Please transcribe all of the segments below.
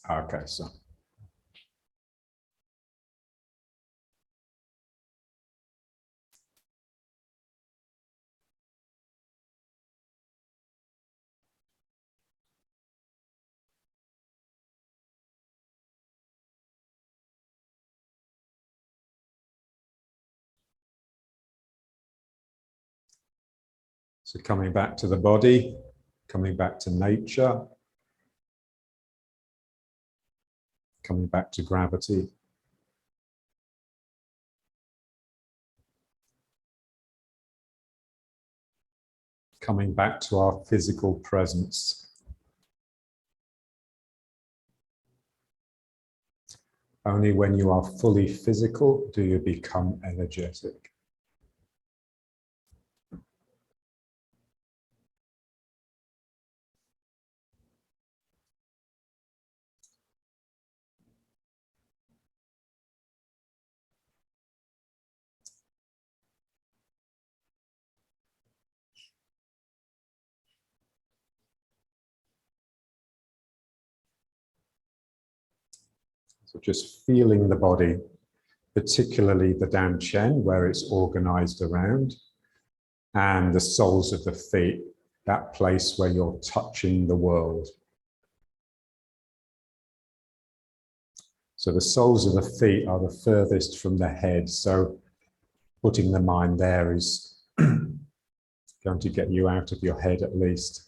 Okay, so. So coming back to the body, coming back to nature, coming back to gravity. Coming back to our physical presence. Only when you are fully physical do you become energetic. So just feeling the body, particularly the Danchen, where it's organized around, and the soles of the feet, that place where you're touching the world. So the soles of the feet are the furthest from the head, so putting the mind there is going to get you out of your head at least.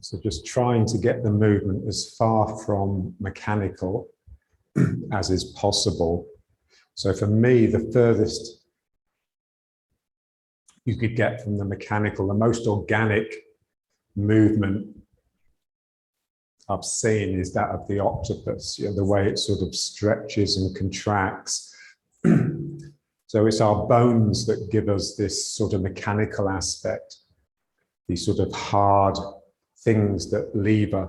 So just trying to get the movement as far from mechanical as is possible. So for me, the furthest you could get from the mechanical, the most organic movement I've seen is that of the octopus, you know, the way it sort of stretches and contracts. So it's our bones that give us this sort of mechanical aspect, these sort of hard things that lever.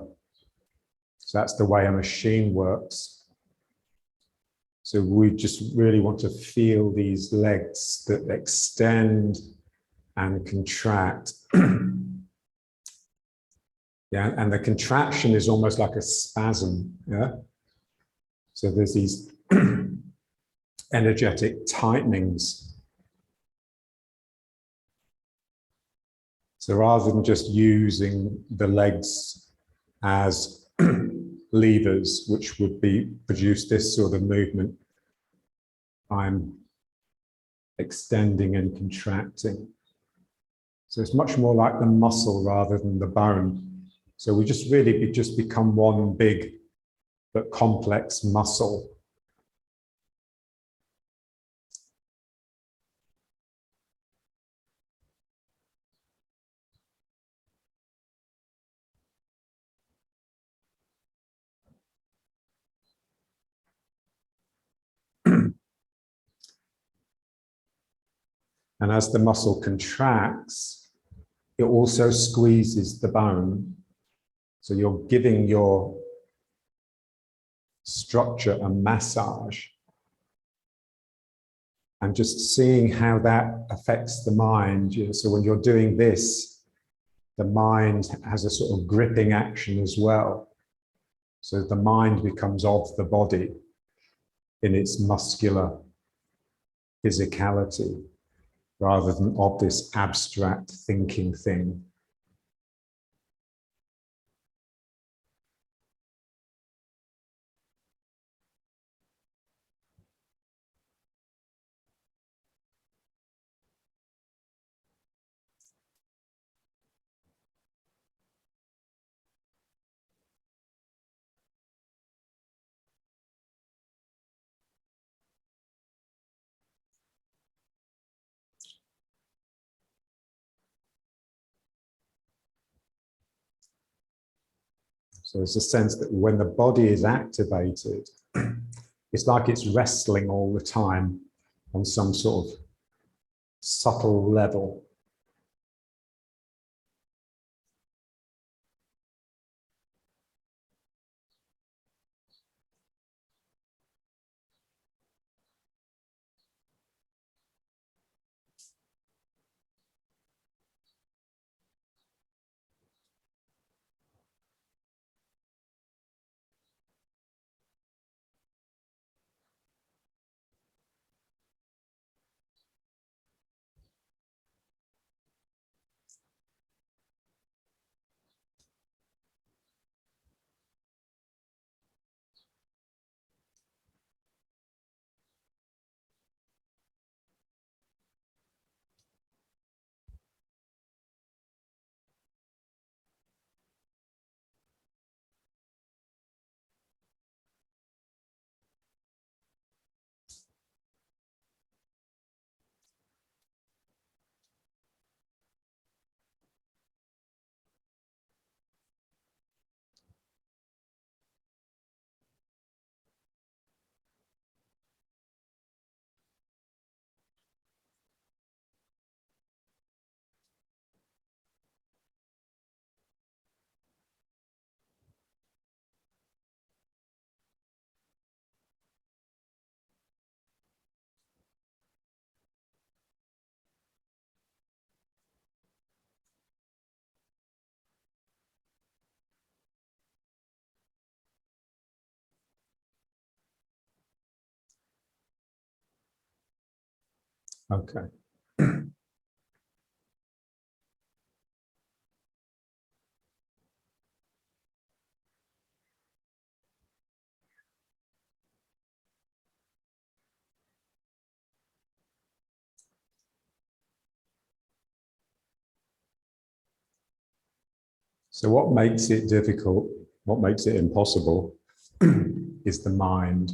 So that's the way a machine works. So we just really want to feel these legs that extend and contract. Yeah, and the contraction is almost like a spasm. Yeah. So there's these energetic tightenings. So rather than just using the legs as levers, which would produce this sort of movement, I'm extending and contracting. So it's much more like the muscle rather than the bone. So we just really just become one big but complex muscle. And as the muscle contracts, it also squeezes the bone. So you're giving your structure a massage and just seeing how that affects the mind. You know, so when you're doing this, the mind has a sort of gripping action as well. So the mind becomes of the body in its muscular physicality, rather than of this abstract thinking thing. So there's a sense that when the body is activated, it's like it's wrestling all the time on some sort of subtle level. Okay. So what makes it difficult, what makes it impossible, is the mind.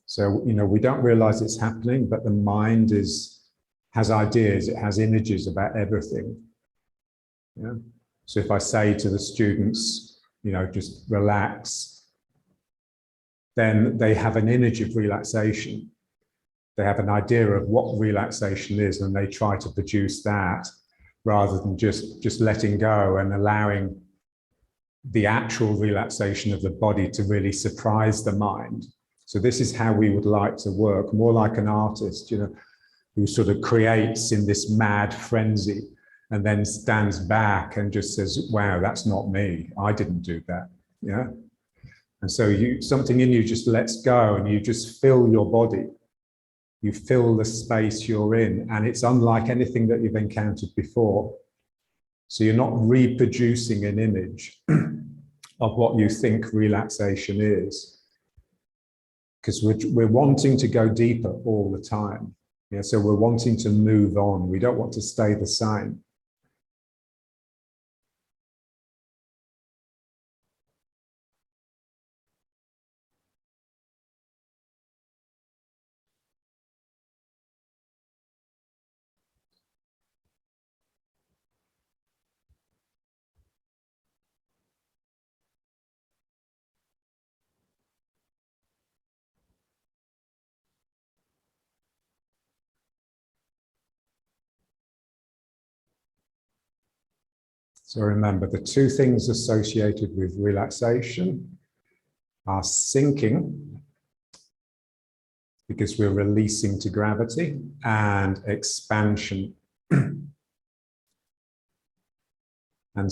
So, you know, we don't realize it's happening, but the mind has ideas, it has images about everything. Yeah. So if I say to the students, you know, just relax, then they have an image of relaxation. They have an idea of what relaxation is, and they try to produce that rather than just letting go and allowing the actual relaxation of the body to really surprise the mind. So this is how we would like to work, more like an artist, you know, who sort of creates in this mad frenzy and then stands back and just says, wow, that's not me. I didn't do that. Yeah. And so something in you just lets go and you just fill your body. You fill the space you're in, and it's unlike anything that you've encountered before. So you're not reproducing an image of what you think relaxation is, because we're wanting to go deeper all the time. Yeah, so we're wanting to move on. We don't want to stay the same. So remember, the two things associated with relaxation are sinking, because we're releasing to gravity, and expansion. And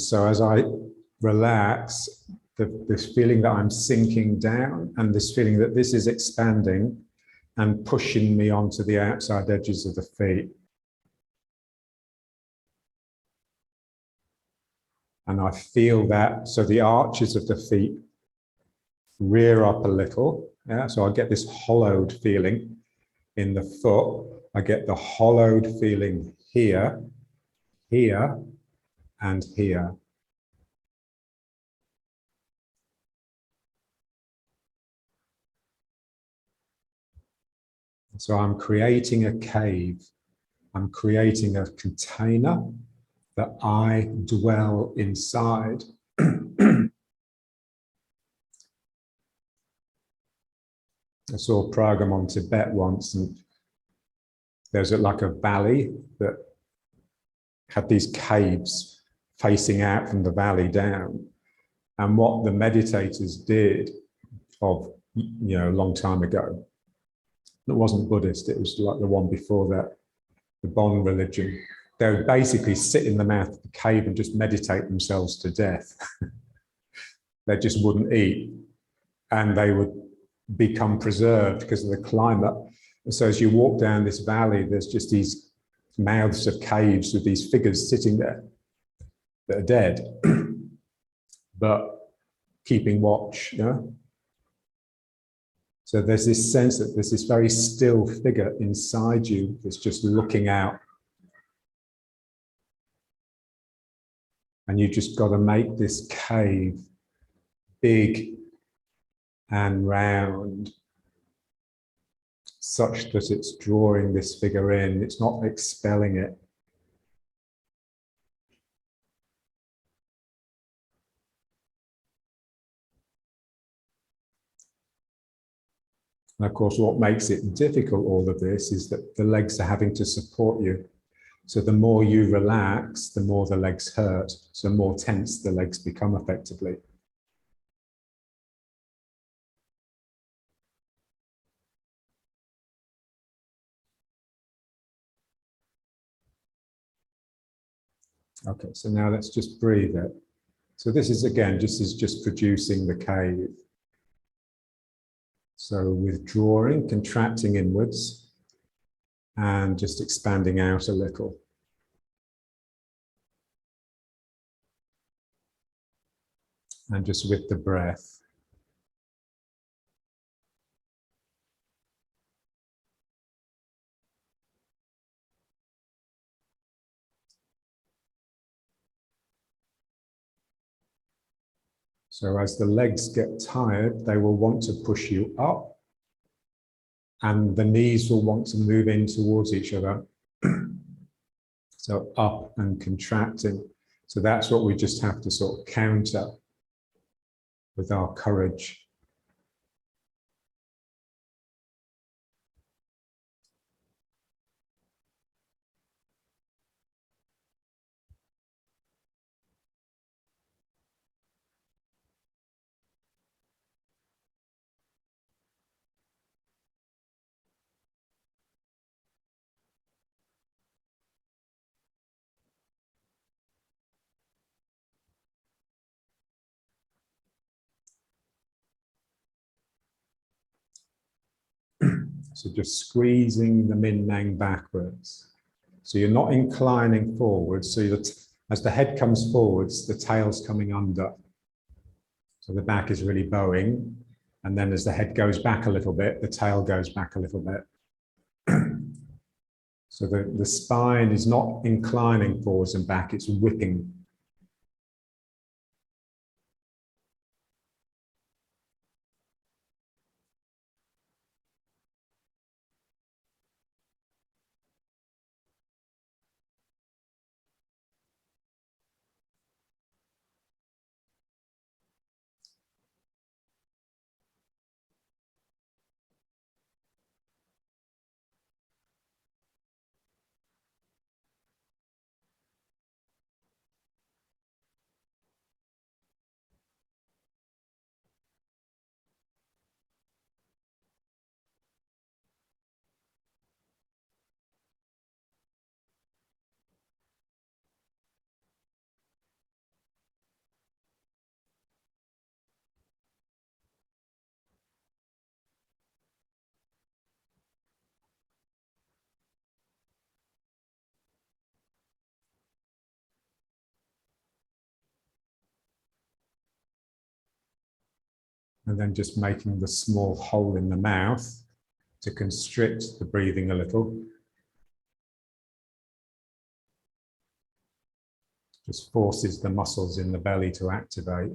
so as I relax, this feeling that I'm sinking down, and this feeling that this is expanding and pushing me onto the outside edges of the feet. And I feel that, so the arches of the feet rear up a little. Yeah, so I get this hollowed feeling in the foot. I get the hollowed feeling here, here, and here. So I'm creating a cave I'm creating a container that I dwell inside. I saw a program on Tibet once, and there's like a valley that had these caves facing out from the valley down. And what the meditators did a long time ago, it wasn't Buddhist, it was like the one before that, the Bon religion. They would basically sit in the mouth of the cave and just meditate themselves to death. They just wouldn't eat, and they would become preserved because of the climate. And so as you walk down this valley, there's just these mouths of caves with these figures sitting there that are dead, but keeping watch. So there's this sense that there's this very still figure inside you that's just looking out. And you just got to make this cave big and round, such that it's drawing this figure in, it's not expelling it. And of course, what makes it difficult, all of this, is that the legs are having to support you. So the more you relax, the more the legs hurt. So the more tense the legs become effectively. Okay, so now let's just breathe it. So this is, again, just producing the cave. So withdrawing, contracting inwards, and just expanding out a little. And just with the breath. So as the legs get tired, they will want to push you up, and the knees will want to move in towards each other. So up and contracting. So that's what we just have to sort of counter with our courage. So just squeezing the min nang backwards. So you're not inclining forwards. So as the head comes forwards, the tail's coming under. So the back is really bowing. And then as the head goes back a little bit, the tail goes back a little bit. So the spine is not inclining forwards and back, it's whipping. And then just making the small hole in the mouth to constrict the breathing a little. Just forces the muscles in the belly to activate.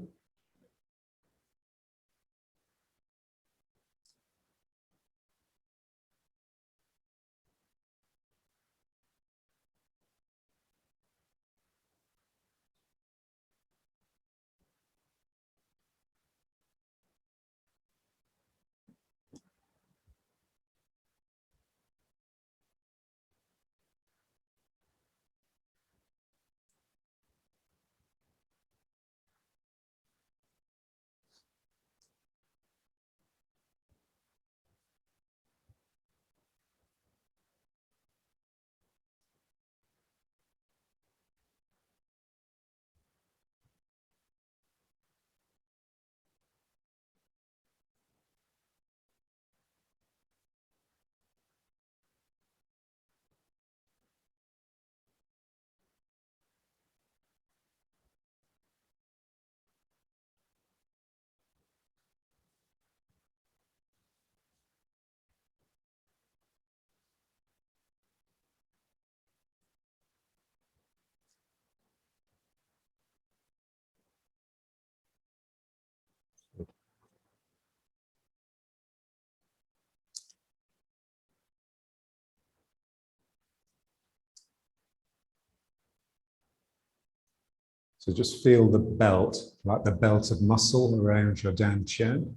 So just feel the belt, like the belt of muscle around your dantian.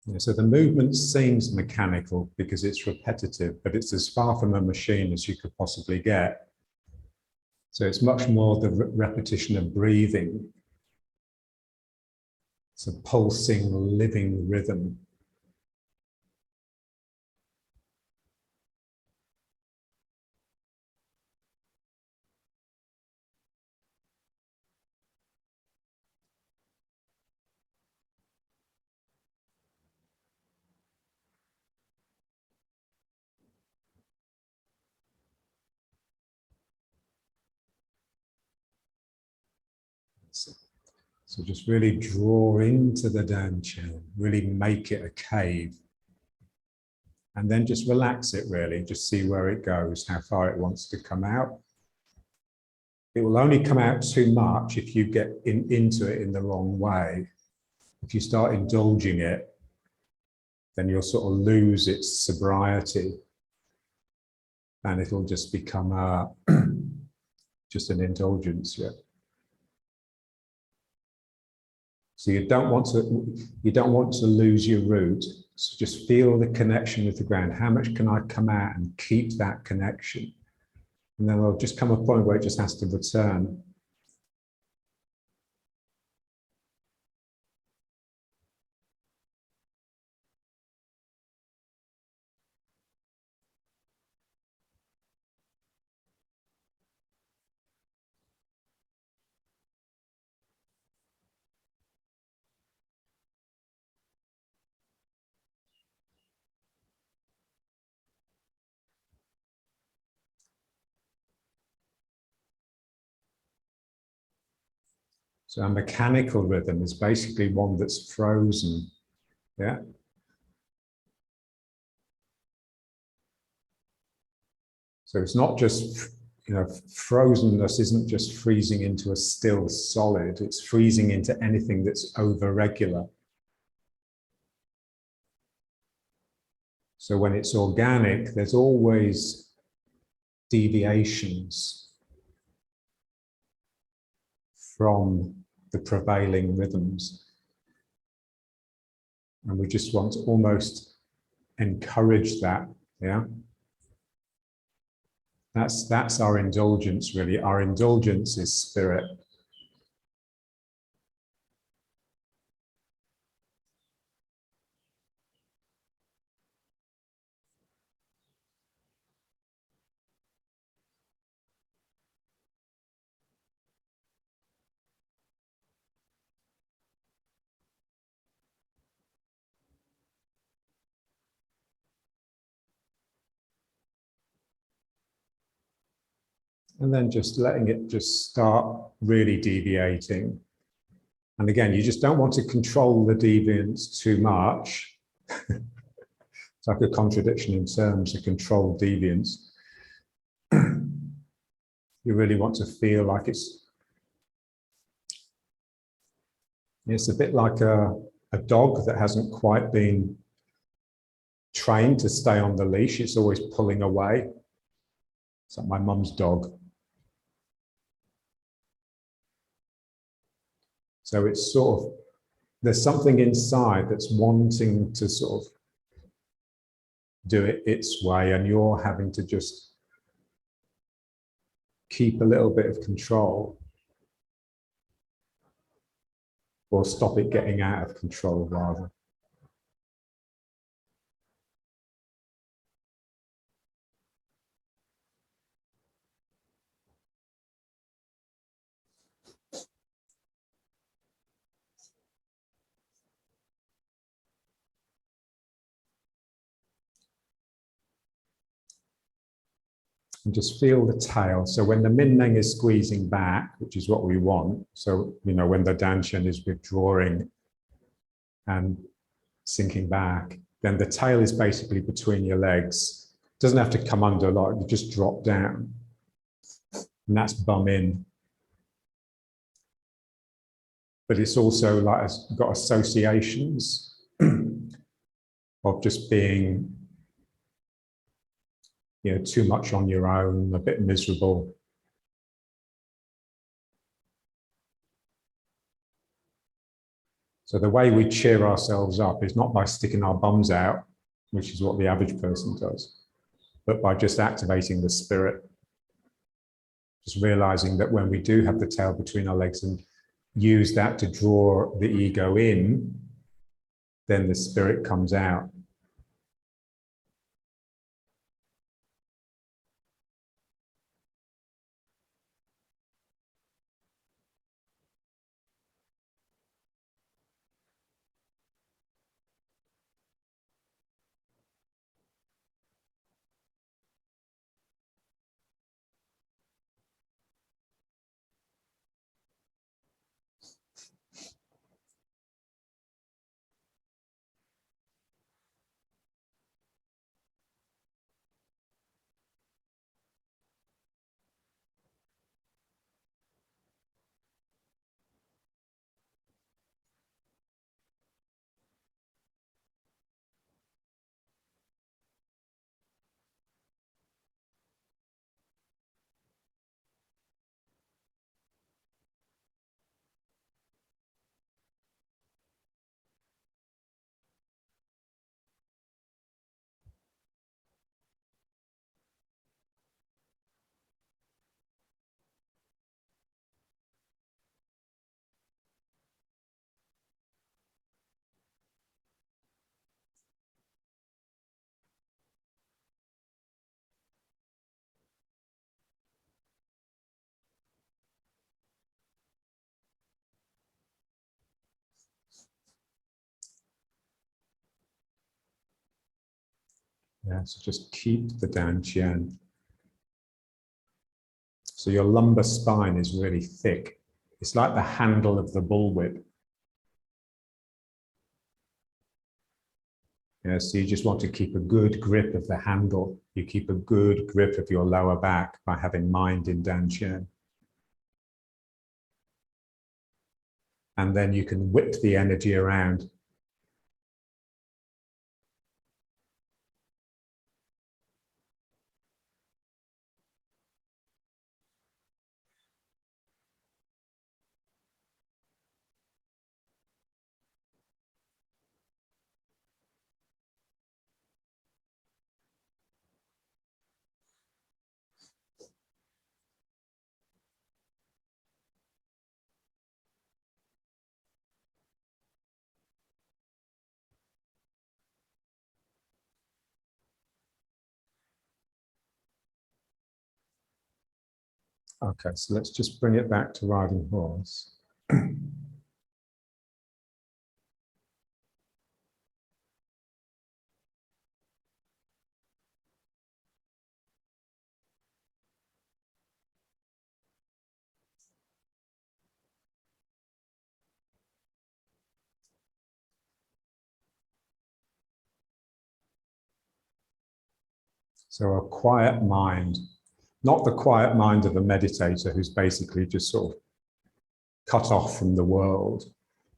Yeah, so the movement seems mechanical because it's repetitive, but it's as far from a machine as you could possibly get. So it's much more the repetition of breathing. It's a pulsing, living rhythm. So just really draw into the dantian, really make it a cave. And then just relax it really, just see where it goes, how far it wants to come out. It will only come out too much if you get into it in the wrong way. If you start indulging it, then you'll sort of lose its sobriety and it'll just become just an indulgence. Yeah. So you don't want to lose your root. So just feel the connection with the ground. How much can I come out and keep that connection? And then there'll just come a point where it just has to return. So a mechanical rhythm is basically one that's frozen. Yeah. So it's not just, frozenness isn't just freezing into a still solid, it's freezing into anything that's over regular. So when it's organic, there's always deviations from the prevailing rhythms. And we just want to almost encourage that, yeah? That's our indulgence, really. Our indulgence is spirit. And then just letting it just start really deviating. And again, you just don't want to control the deviance too much. It's like a contradiction in terms of controlled deviance. You really want to feel like it's a bit like a dog that hasn't quite been trained to stay on the leash. It's always pulling away. It's like my mum's dog. So it's sort of, there's something inside that's wanting to sort of do it its way, and you're having to just keep a little bit of control or stop it getting out of control rather. And just feel the tail. So when the min meng is squeezing back, which is what we want, so when the dantian is withdrawing and sinking back. Then the tail is basically between your legs. It doesn't have to come under, like you just drop down. And that's bum in. But it's also like got associations of just being, too much on your own, a bit miserable. So the way we cheer ourselves up is not by sticking our bums out, which is what the average person does, but by just activating the spirit. Just realizing that when we do have the tail between our legs and use that to draw the ego in, then the spirit comes out. Yeah, so just keep the dantian. So your lumbar spine is really thick. It's like the handle of the bullwhip. Yeah, so you just want to keep a good grip of the handle. You keep a good grip of your lower back by having mind in dantian. And then you can whip the energy around. Okay, so let's just bring it back to riding horse. So a quiet mind, not the quiet mind of a meditator who's basically just sort of cut off from the world,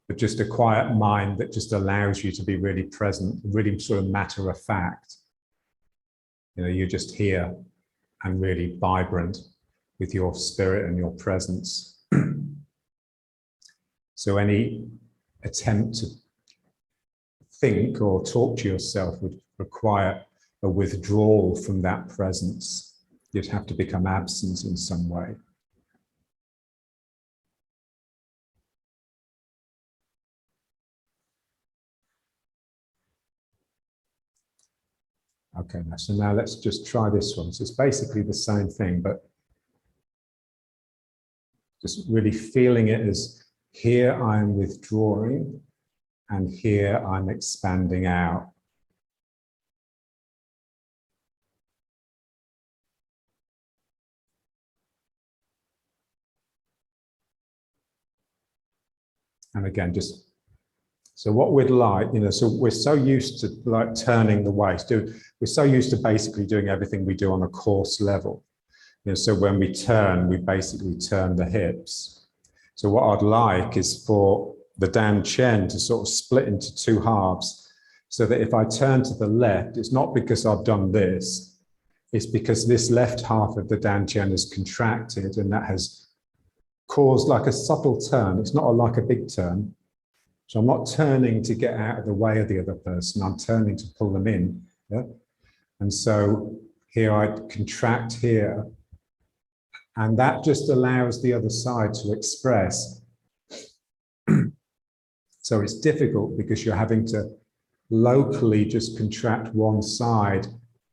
but just a quiet mind that just allows you to be really present, really sort of matter of fact. You're just here and really vibrant with your spirit and your presence. So any attempt to think or talk to yourself would require a withdrawal from that presence. You'd have to become absent in some way. Okay, so now let's just try this one. So it's basically the same thing, but just really feeling it as here I'm withdrawing and here I'm expanding out. And again, just So what we'd like, so we're so used to like turning the waist. We're so used to basically doing everything we do on a course level. So when we turn, we basically turn the hips. So what I'd like is for the Dan Chen to sort of split into two halves, so that if I turn to the left, it's not because I've done this, it's because this left half of the Dan Chen is contracted, and that has caused like a subtle turn. It's not like a big turn. So I'm not turning to get out of the way of the other person. I'm turning to pull them in. Yeah? And so here I contract here, and that just allows the other side to express. So it's difficult because you're having to locally just contract one side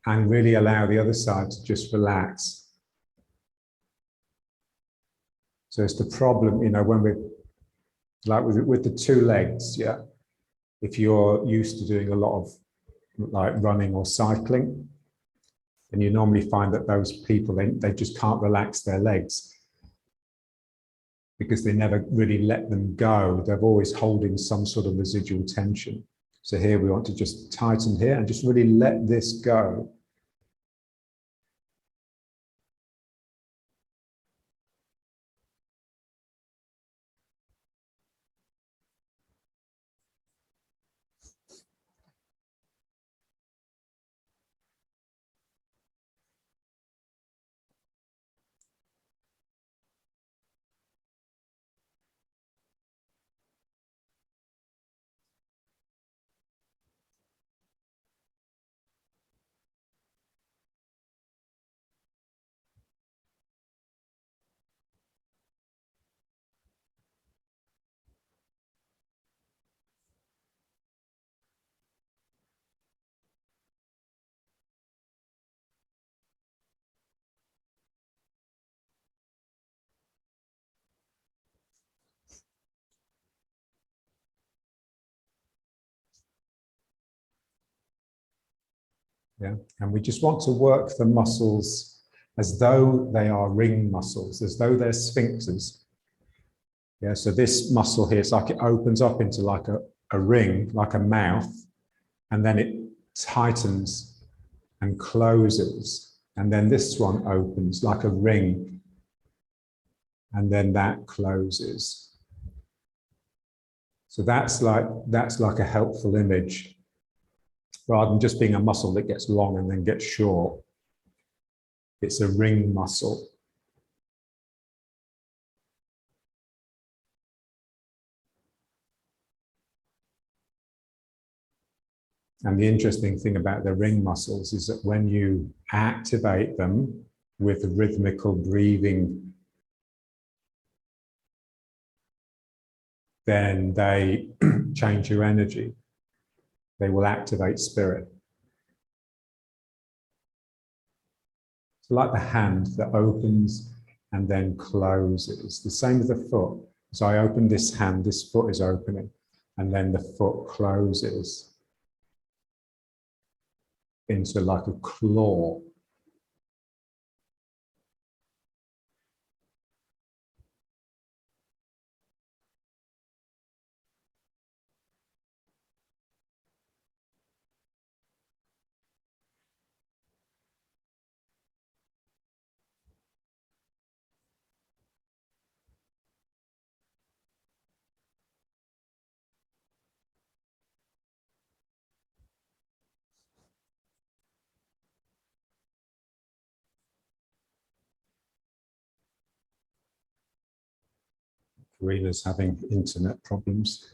and really allow the other side to just relax. So it's the problem, when we're like with the two legs, yeah. If you're used to doing a lot of like running or cycling, and you normally find that those people, they just can't relax their legs because they never really let them go. They're always holding some sort of residual tension. So here we want to just tighten here and just really let this go. Yeah, and we just want to work the muscles as though they are ring muscles, as though they're sphincters. Yeah, so this muscle here, it's like it opens up into like a ring, like a mouth, and then it tightens and closes. And then this one opens like a ring, and then that closes. So that's like a helpful image, rather than just being a muscle that gets long and then gets short. It's a ring muscle. And the interesting thing about the ring muscles is that when you activate them with rhythmical breathing, then they change your energy. They will activate spirit. It's like the hand that opens and then closes. The same with the foot. So I open this hand, this foot is opening, and then the foot closes into like a claw. Karina's having internet problems.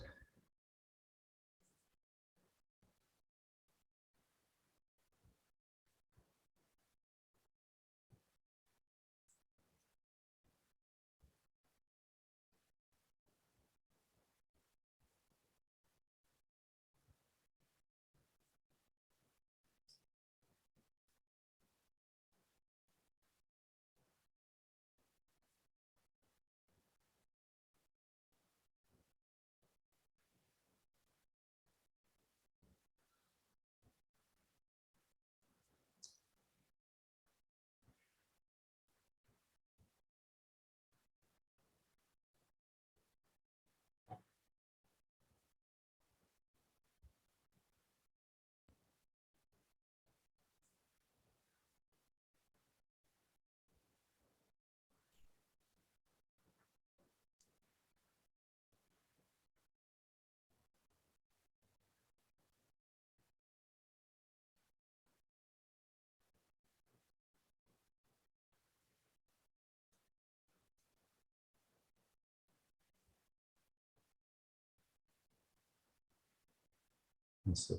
So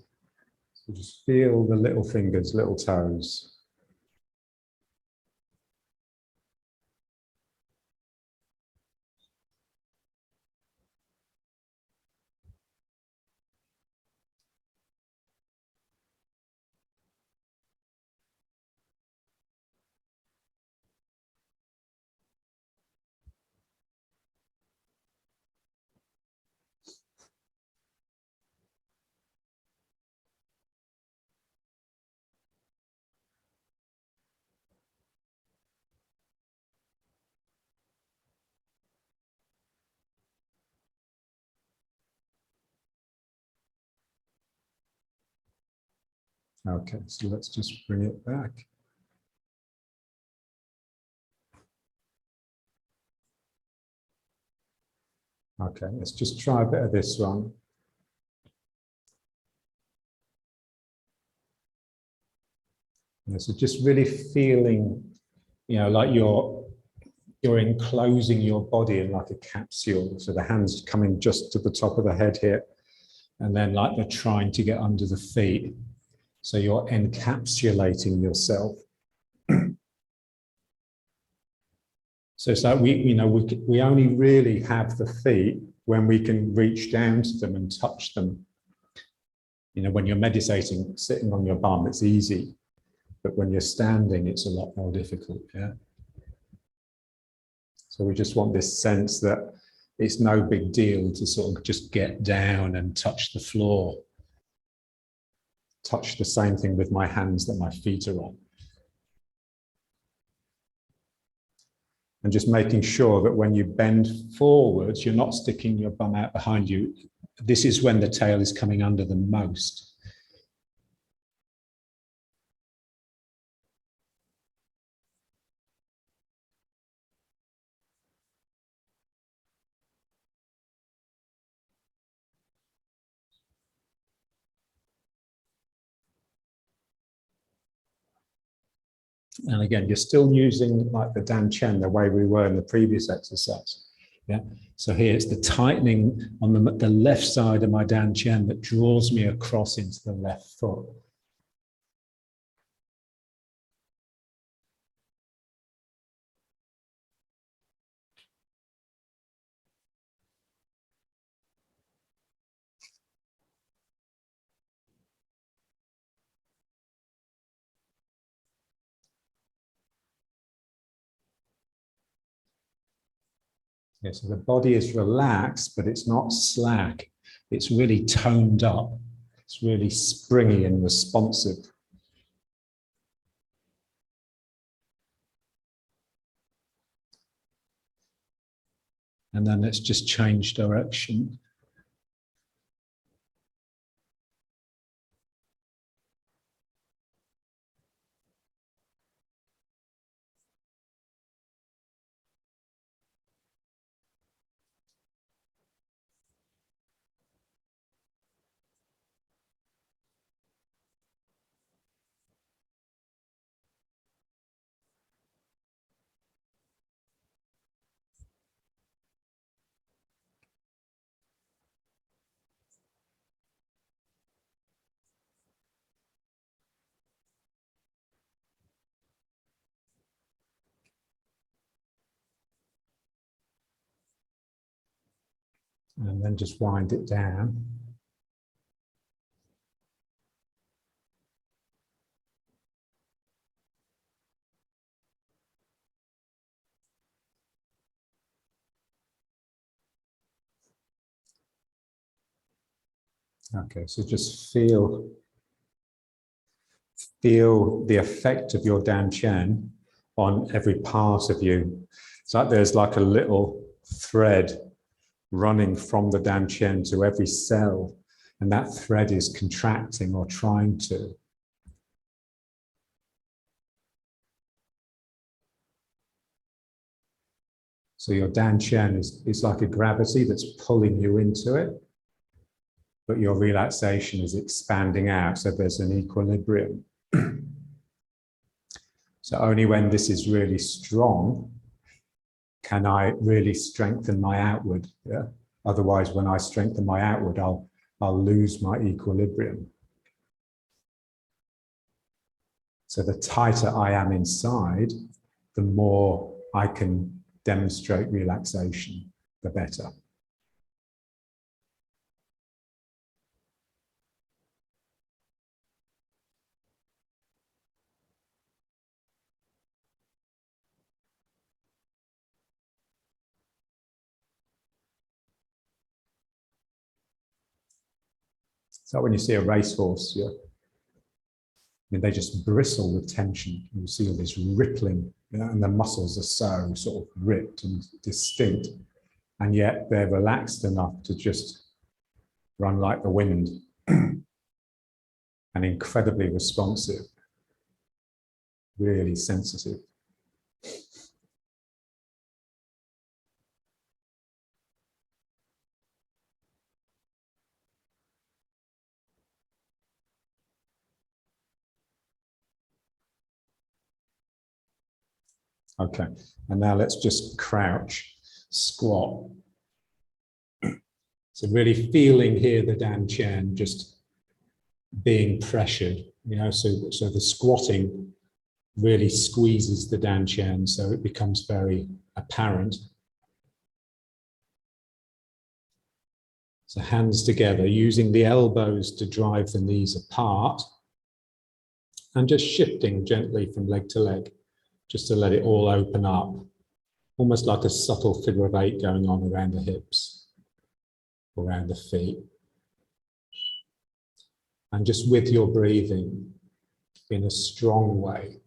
just feel the little fingers, little toes. Okay, so let's just bring it back. Okay, let's just try a bit of this one. Yeah, so just really feeling, like you're enclosing your body in like a capsule. So the hands coming just to the top of the head here, and then like they're trying to get under the feet. So you're encapsulating yourself. So it's like we only really have the feet when we can reach down to them and touch them. When you're meditating, sitting on your bum, it's easy. But when you're standing, it's a lot more difficult, yeah? So we just want this sense that it's no big deal to sort of just get down and touch the floor. Touch the same thing with my hands that my feet are on. And just making sure that when you bend forwards, you're not sticking your bum out behind you. This is when the tail is coming under the most. And again, you're still using like the Dan Chen, the way we were in the previous exercise. Yeah. So here it's the tightening on the left side of my Dan Chen that draws me across into the left foot. Yeah, so the body is relaxed, but it's not slack. It's really toned up. It's really springy and responsive. And then let's just change direction. And then just wind it down. Okay, so just feel the effect of your Dan Chen on every part of you. It's like there's like a little thread running from the Dan Chen to every cell, and that thread is contracting or trying to. So your Dan Chen is like a gravity that's pulling you into it, but your relaxation is expanding out, so there's an equilibrium. So only when this is really strong can I really strengthen my outward. Yeah? Otherwise, when I strengthen my outward, I'll I'll lose my equilibrium. So the tighter I am inside, the more I can demonstrate relaxation, the better. So when you see a racehorse, they just bristle with tension. You see all this rippling, and the muscles are so sort of ripped and distinct, and yet they're relaxed enough to just run like the wind and incredibly responsive, really sensitive. Okay, and now let's just crouch, squat. So really feeling here the Dan Chen just being pressured, so the squatting really squeezes the Dan Chen, so it becomes very apparent. So hands together, using the elbows to drive the knees apart, and just shifting gently from leg to leg, just to let it all open up, almost like a subtle figure of 8 going on around the hips, around the feet. And just with your breathing in a strong way.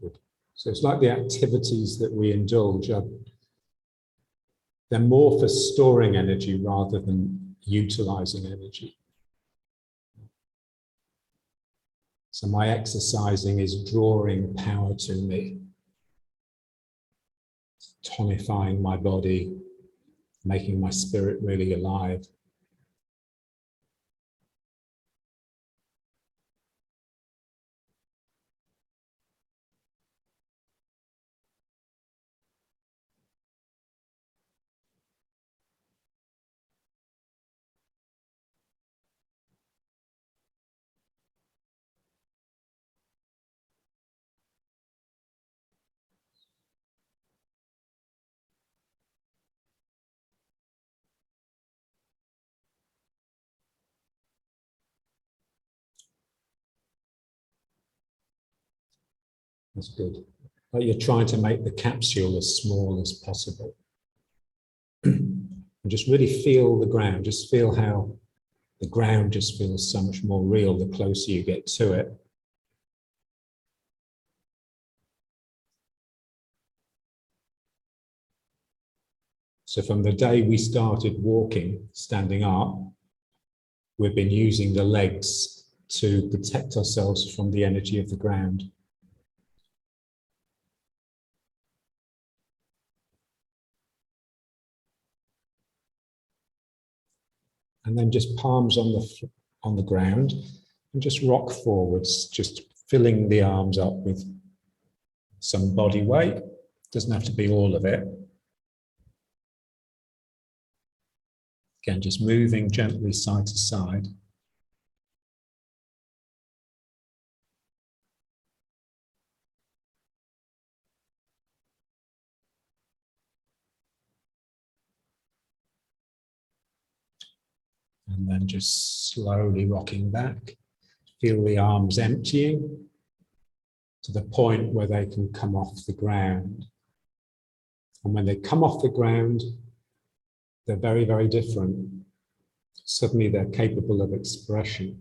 Good. So it's like the activities that we indulge are, they're more for storing energy rather than utilizing energy. So my exercising is drawing power to me, tonifying my body, making my spirit really alive. That's good. Like you're trying to make the capsule as small as possible. And just really feel the ground. Just feel how the ground just feels so much more real the closer you get to it. So from the day we started walking, standing up, we've been using the legs to protect ourselves from the energy of the ground. And then just palms on the ground and just rock forwards, just filling the arms up with some body weight. Doesn't have to be all of it. Again, just moving gently side to side. And then just slowly rocking back. Feel the arms emptying to the point where they can come off the ground. And when they come off the ground, they're very, very different. Suddenly they're capable of expression.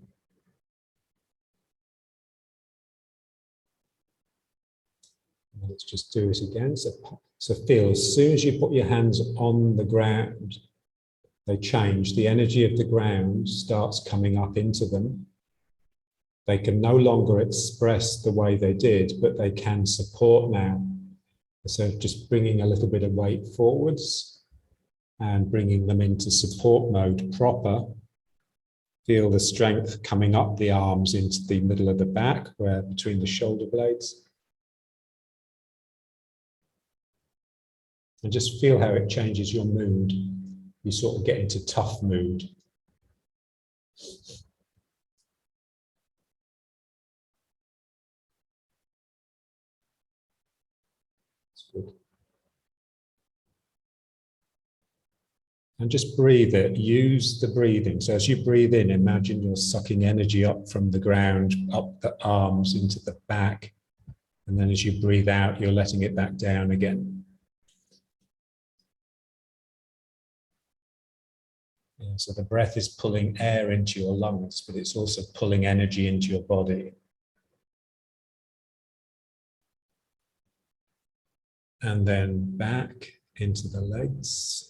And let's just do it again. So feel as soon as you put your hands on the ground, they change. The energy of the ground starts coming up into them. They can no longer express the way they did, but they can support now So just bringing a little bit of weight forwards and bringing them into support mode proper. Feel the strength coming up the arms into the middle of the back, where between the shoulder blades. And just feel how it changes your mood. You sort of get into tough mood. That's good. And just breathe it. Use the breathing. So as you breathe in, imagine you're sucking energy up from the ground, up the arms, into the back. And then as you breathe out, you're letting it back down again. Yeah, so the breath is pulling air into your lungs, but it's also pulling energy into your body. And then back into the legs.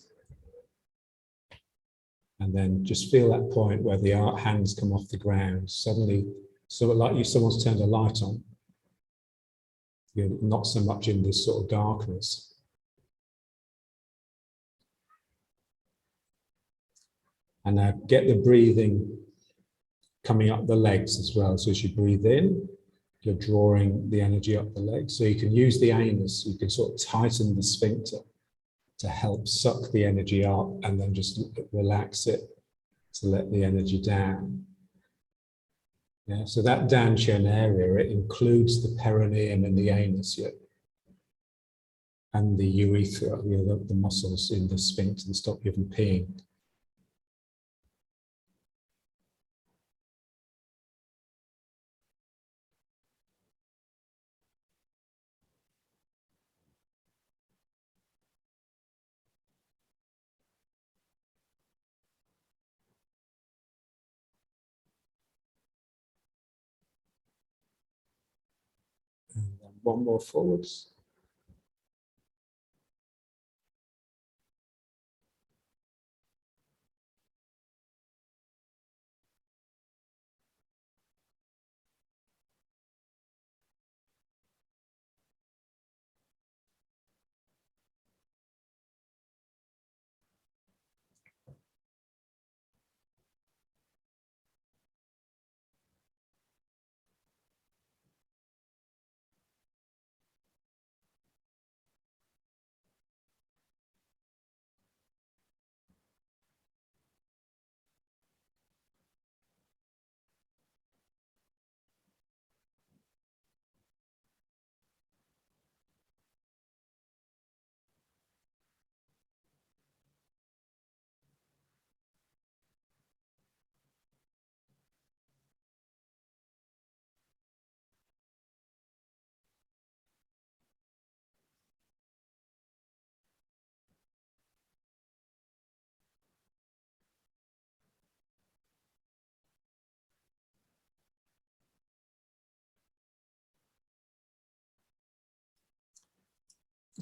And then just feel that point where the hands come off the ground. Suddenly, sort of like someone's turned a light on. You're not so much in this sort of darkness. And now get the breathing coming up the legs as well. So as you breathe in, you're drawing the energy up the legs. So you can use the anus, you can sort of tighten the sphincter to help suck the energy up and then just relax it to let the energy down. Yeah, so that Danshan area, it includes the perineum and the anus, yeah, and the urethra, you know, the muscles in the sphincter that stop you from peeing. And then one more forwards.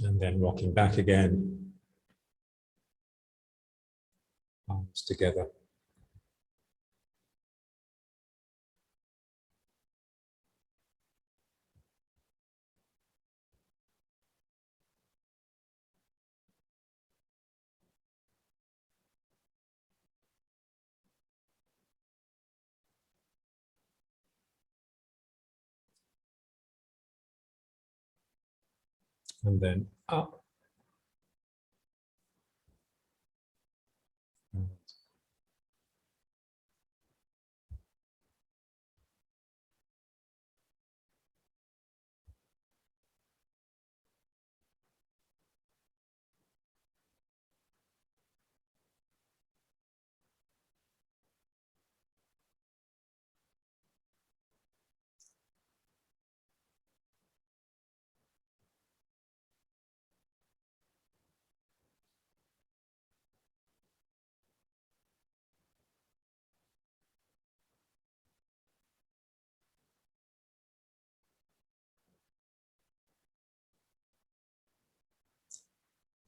And then rocking back again. Arms together. And then up.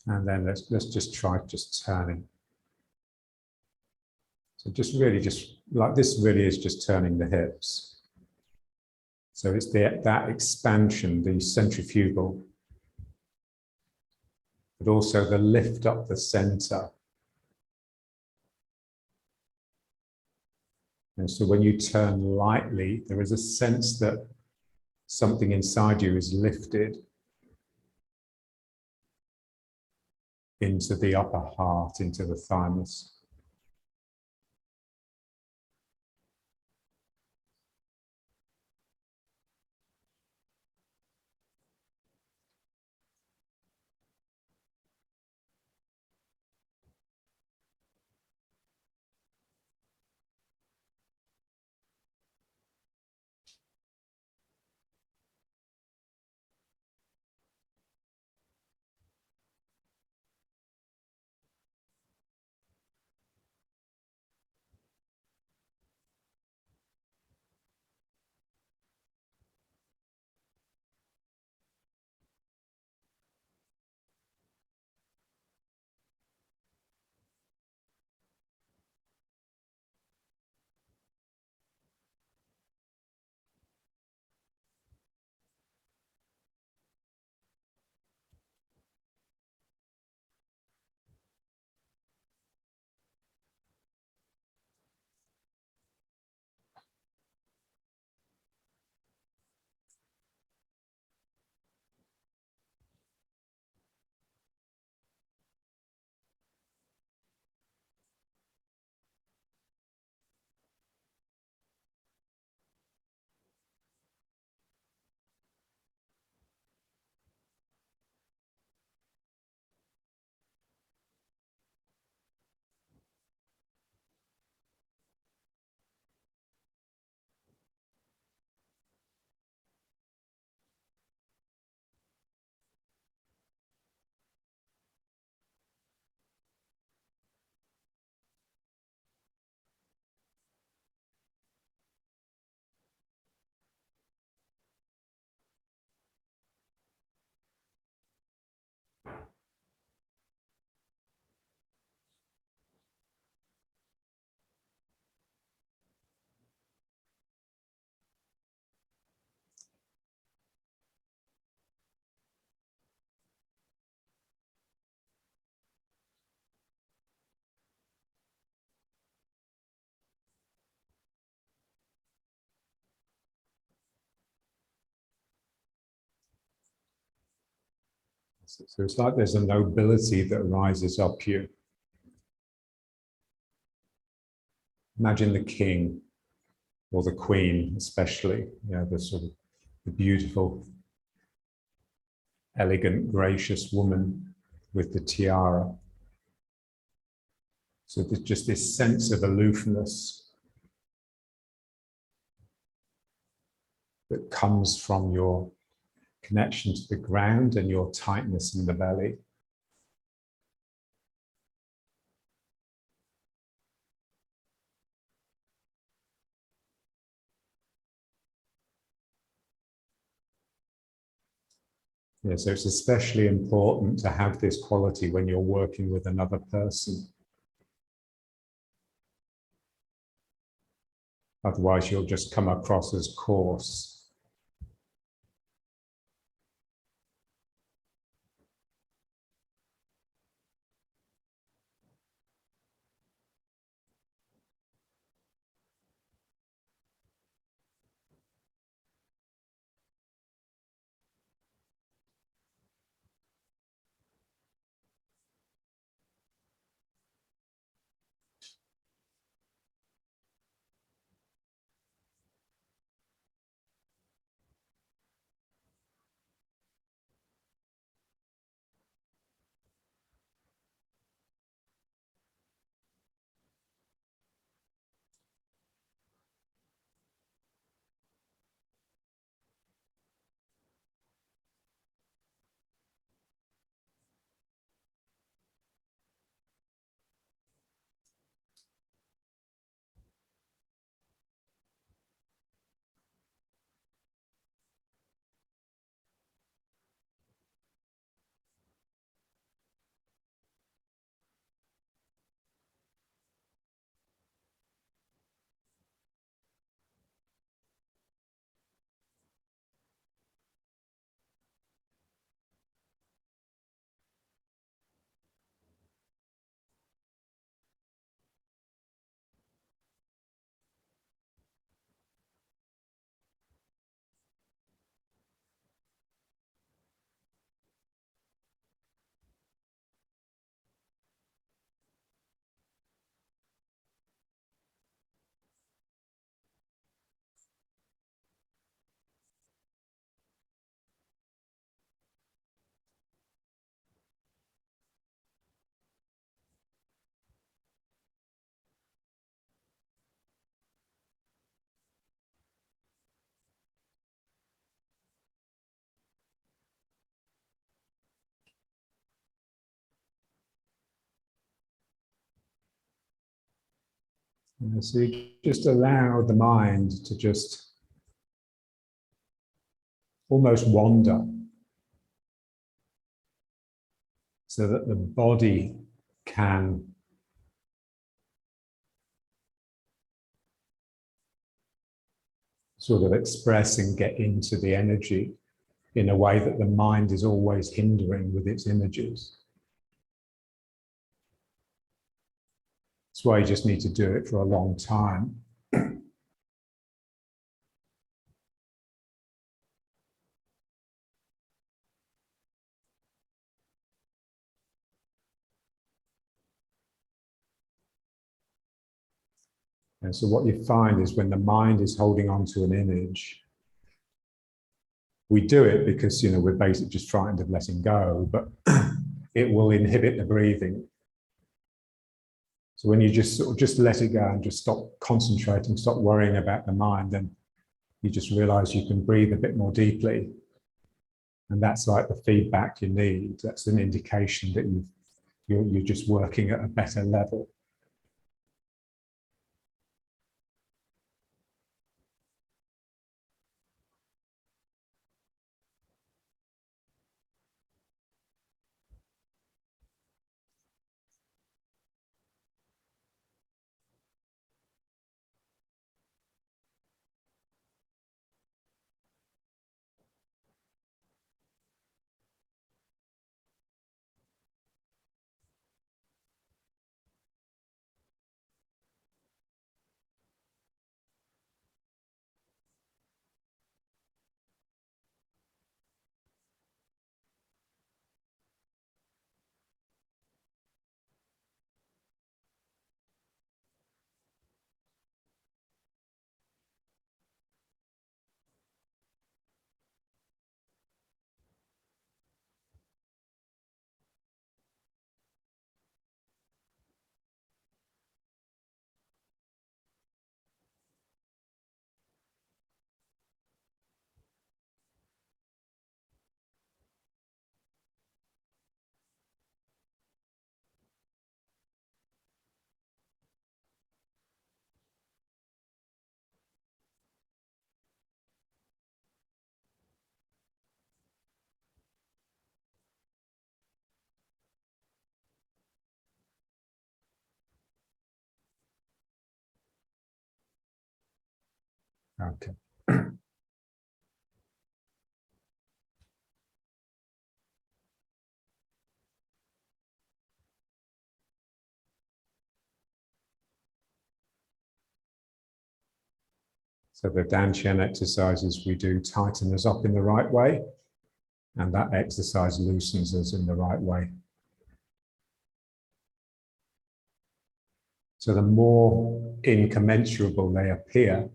And then let's just try just turning. So just like this really is just turning the hips. So it's that expansion, the centrifugal but also the lift up the center. And so when you turn lightly, there is a sense that something inside you is lifted into the upper heart, into the thymus. So it's like there's a nobility that rises up you. Imagine the king or the queen, especially, the sort of the beautiful, elegant, gracious woman with the tiara. So there's just this sense of aloofness that comes from your connection to the ground and your tightness in the belly. Yeah, so it's especially important to have this quality when you're working with another person. Otherwise, you'll just come across as coarse. So you just allow the mind to just almost wander, so that the body can sort of express and get into the energy in a way that the mind is always hindering with its images. That's why you just need to do it for a long time. And so what you find is when the mind is holding on to an image, we do it because, we're basically just frightened of letting go, but it will inhibit the breathing. So when you just sort of just let it go and just stop concentrating, stop worrying about the mind, then you just realize you can breathe a bit more deeply. And that's like the feedback you need. That's an indication that you're just working at a better level. Okay. So the Dantian exercises we do tighten us up in the right way, and that exercise loosens us in the right way. So the more incommensurable they appear,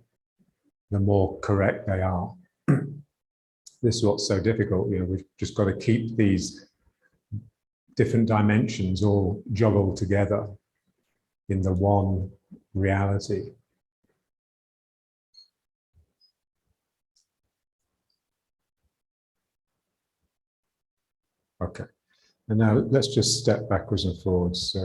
the more correct they are. This is what's so difficult. We've just got to keep these different dimensions all juggled together in the one reality. Okay. And now let's just step backwards and forwards.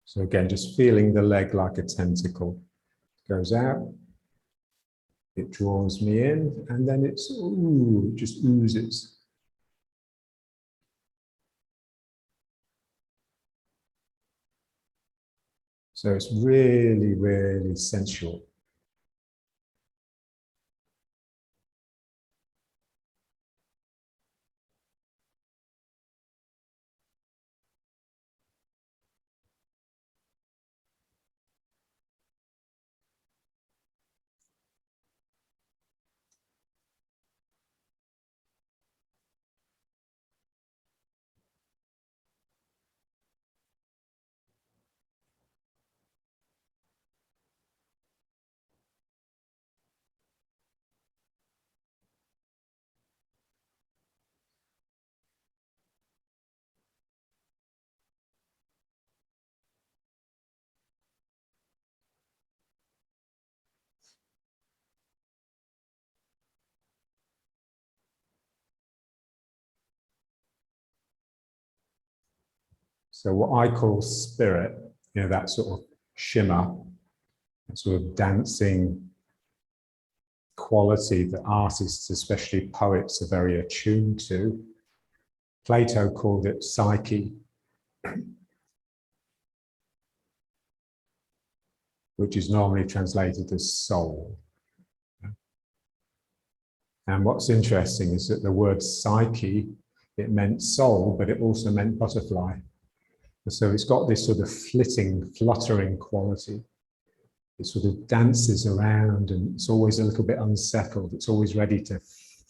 So again, just feeling the leg like a tentacle. Goes out, it draws me in, and then it just oozes. So it's really, really sensual. So what I call spirit, you know, that sort of shimmer, that sort of dancing quality that artists, especially poets, are very attuned to. Plato called it psyche, which is normally translated as soul. And what's interesting is that the word psyche, it meant soul, but it also meant butterfly. So it's got this sort of flitting, fluttering quality. It sort of dances around and it's always a little bit unsettled. It's always ready to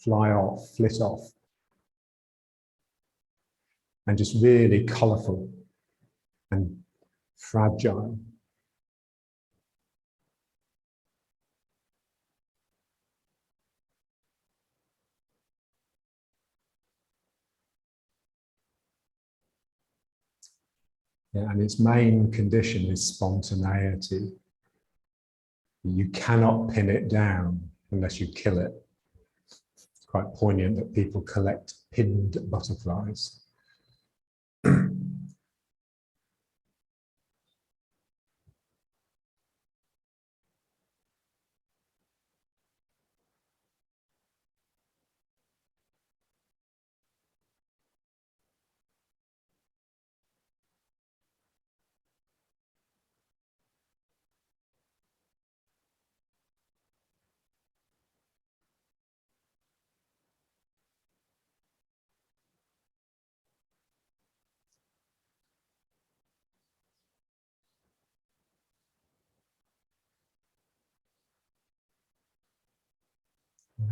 fly off, flit off. And just really colourful and fragile. Yeah, and its main condition is spontaneity. You cannot pin it down unless you kill it. It's quite poignant that people collect pinned butterflies.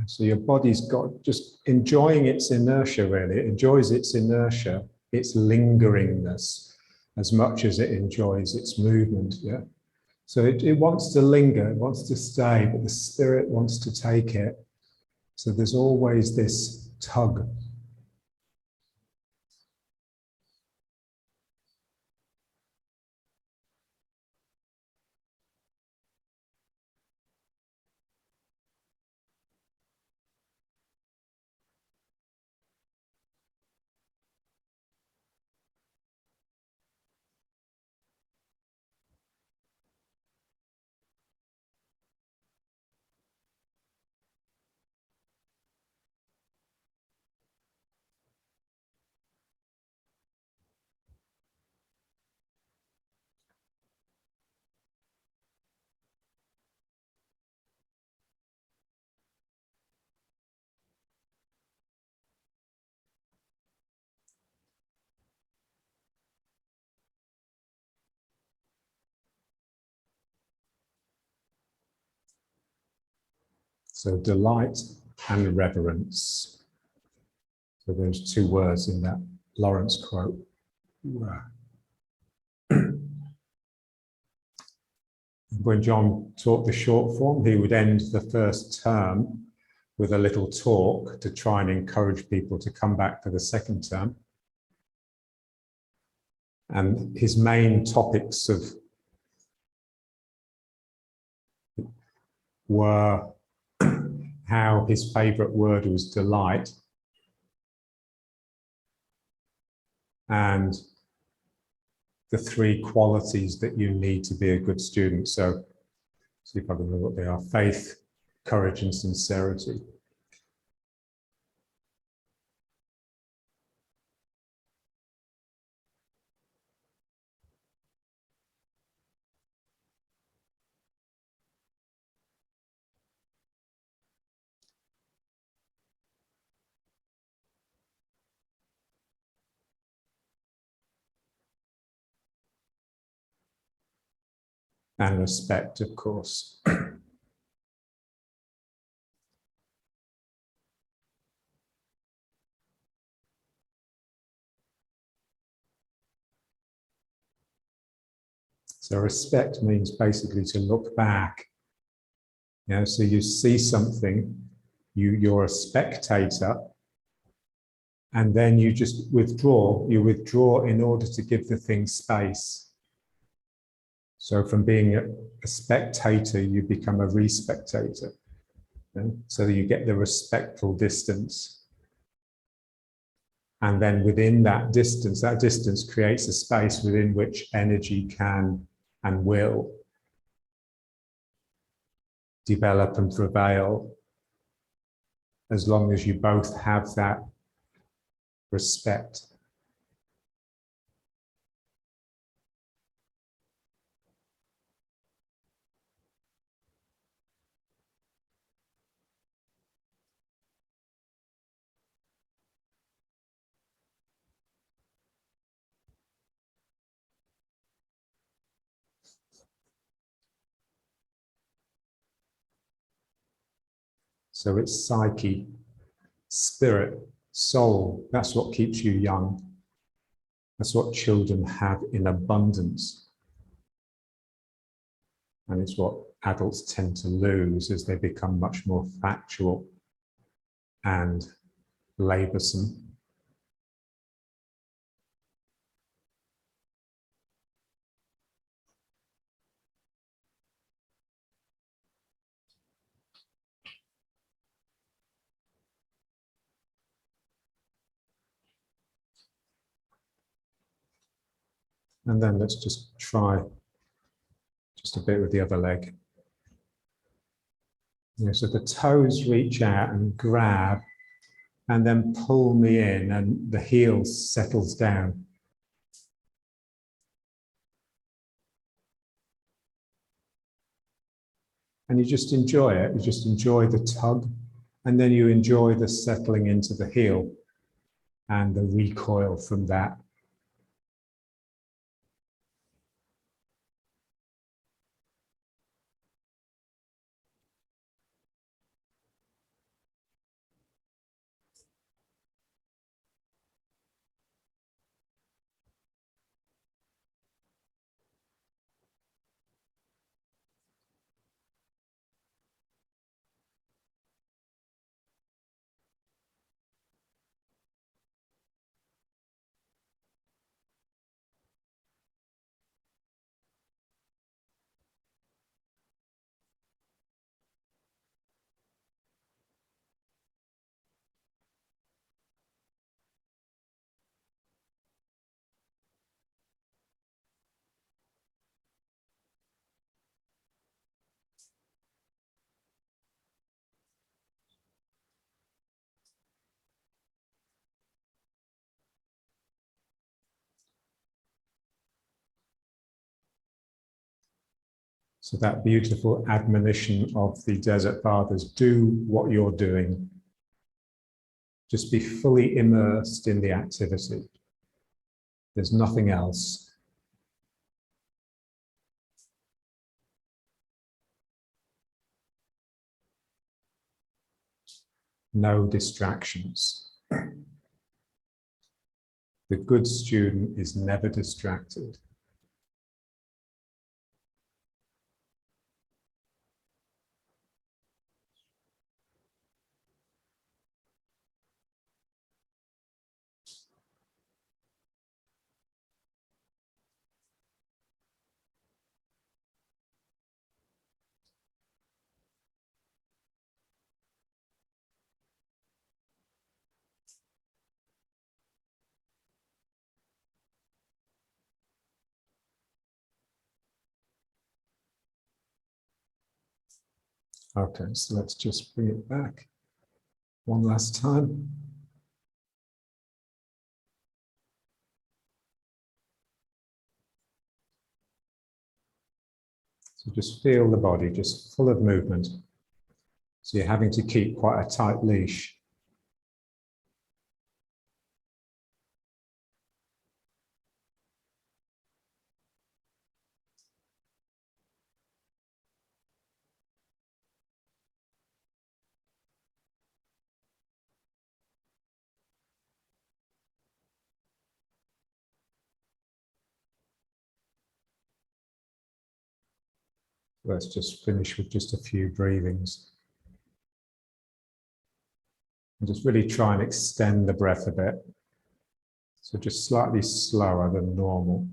So your body's got just enjoying its inertia, really. It enjoys its inertia, its lingeringness, as much as it enjoys its movement. Yeah. So it wants to linger, it wants to stay, but the spirit wants to take it. So there's always this tug. So delight and reverence. So there's two words in that Lawrence quote. When John taught the short form, he would end the first term with a little talk to try and encourage people to come back for the second term. And his main topics were how his favorite word was delight, and the three qualities that you need to be a good student. So, see if I can remember what they are: faith, courage, and sincerity. And respect, of course. So respect means basically to look back. You know, so you see something, you're a spectator, and then you just withdraw. You withdraw in order to give the thing space. So from being a spectator, you become a respectator. You know? So you get the respectful distance. And then within that distance creates a space within which energy can and will develop and prevail, as long as you both have that respect. So it's psyche, spirit, soul. That's what keeps you young. That's what children have in abundance. And it's what adults tend to lose as they become much more factual and laboursome. And then let's just try just a bit with the other leg. So the toes reach out and grab and then pull me in, and the heel settles down. And you just enjoy it. You just enjoy the tug, and then you enjoy the settling into the heel and the recoil from that. So that beautiful admonition of the Desert Fathers, do what you're doing. Just be fully immersed in the activity. There's nothing else. No distractions. The good student is never distracted. Okay, so let's just bring it back one last time. So just feel the body just full of movement. So you're having to keep quite a tight leash. Let's just finish with just a few breathings. And just really try and extend the breath a bit. So just slightly slower than normal.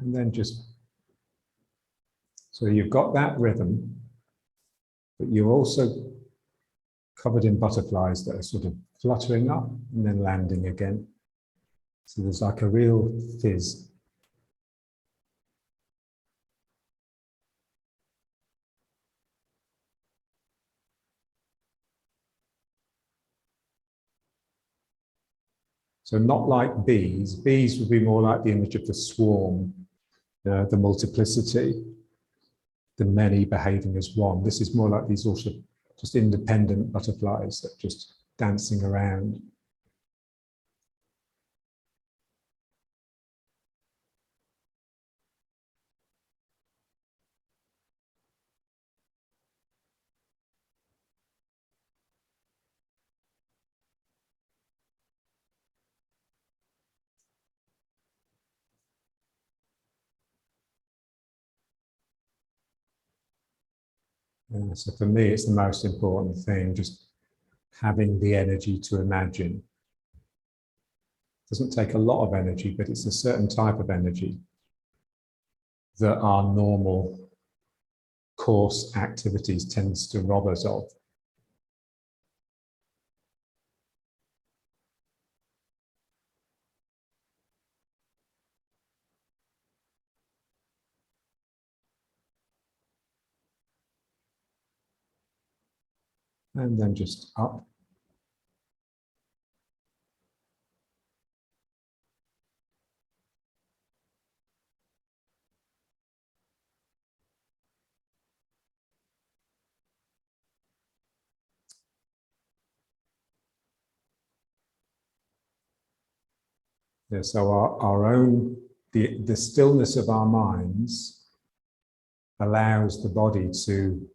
And then just, so you've got that rhythm, but you're also covered in butterflies that are sort of fluttering up and then landing again. So there's like a real fizz. So not like bees. Bees would be more like the image of the swarm, the multiplicity, the many behaving as one. This is more like these sort of just independent butterflies that are just dancing around. So for me, it's the most important thing, just having the energy to imagine. It doesn't take a lot of energy, but it's a certain type of energy that our normal course activities tends to rob us of. And then just up. Yeah, so our own, the stillness of our minds allows the body to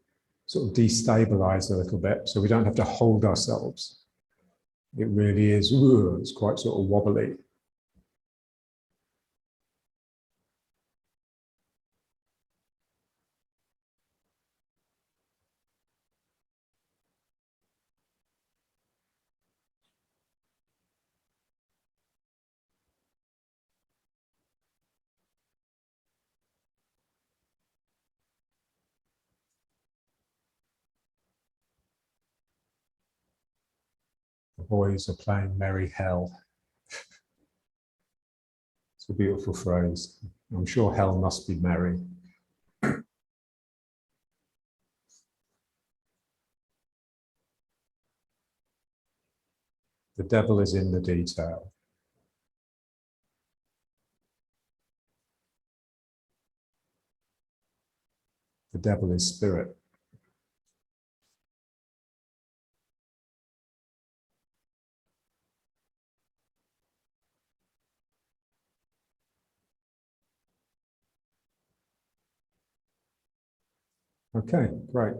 sort of destabilize a little bit, so we don't have to hold ourselves. It really is, it's quite sort of wobbly. The boys are playing merry hell. It's a beautiful phrase. I'm sure hell must be merry. The devil is in the detail. The devil is spirit. Okay, great.